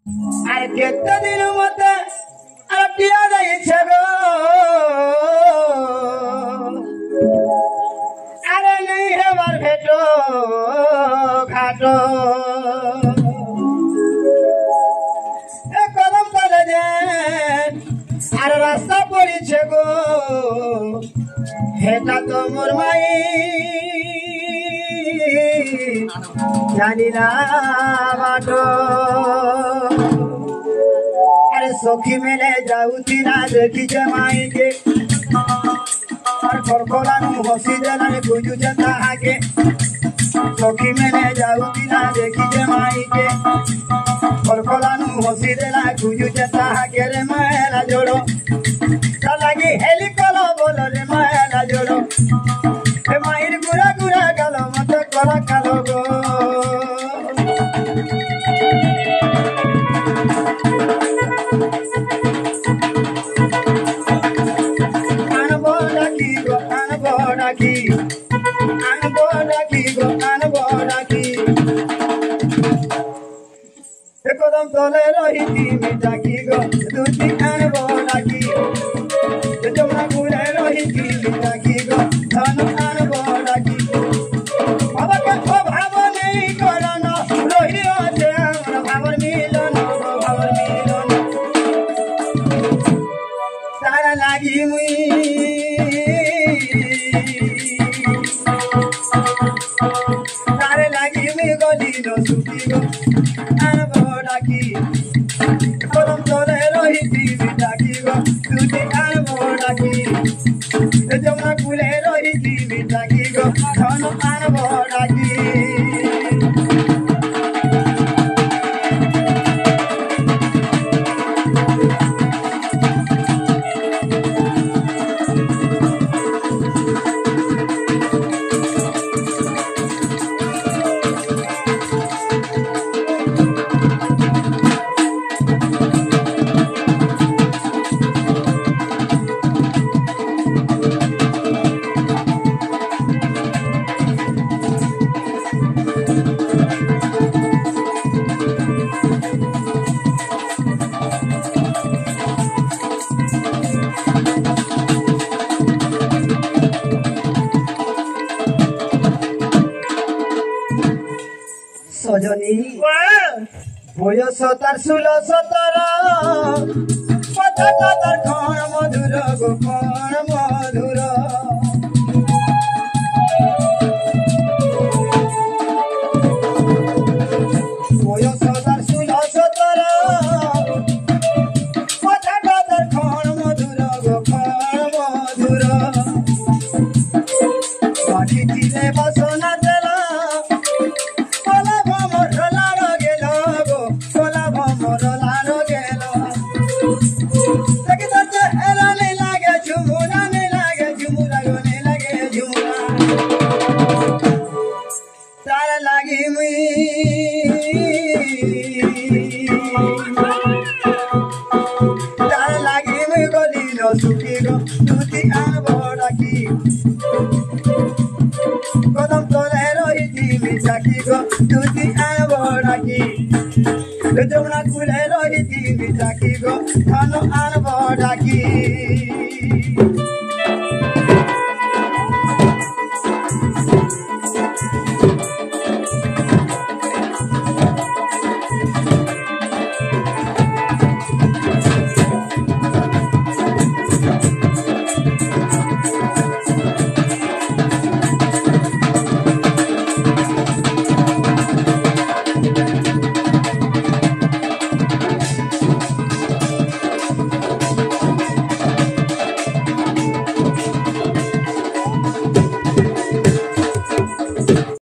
अरे केते दिन मते अटिया दई छगो अरे नहीं है बार भेटो घाटो ए कलम तले जे अरे रास्ता पड़ी छगो हेटा तो मोर माई जानी ना बाटो अरे सखी मेले जाऊती ना देखी जमाई के और कोरकोलानु हसी देलाने गुजु जता आके सखी मेले जाऊती ना देखी जमाई के कोरकोलानु हसी देला गुजु जता आके रे मेला जोड़ो लगी हेली कलो बोलो रे मेला जोड़ो ए माहिर गुरा गुरा गालो मत कला कालो गो कदम तले रही मीठा की गो दूधी आनबो डाकी जमुना गुरे रही मीठा की गो धन आनबो डाकी बाबा के भाव नहीं करना रही আছে हमरा भावर मिलन तारा लागी मुई तारे लागी मुई गली नो सुखी गो कदम तले रही मीठा की गो दूधी आनबो डाकी जमुना गुरे रही मीठा की गो धन आनबो डाकी सजनी बयस तार 16-17 कथाटा तार कण मधुर गो कण मधुर बयस तार 16-17 कथाटा तार कण मधुर गो कण मधुर बाकी दिले बसना कदम तले रही मीठा की गो दूधी आनबो डाकी जमुना गुरे रही मीठा की गो धन आनबो डाकी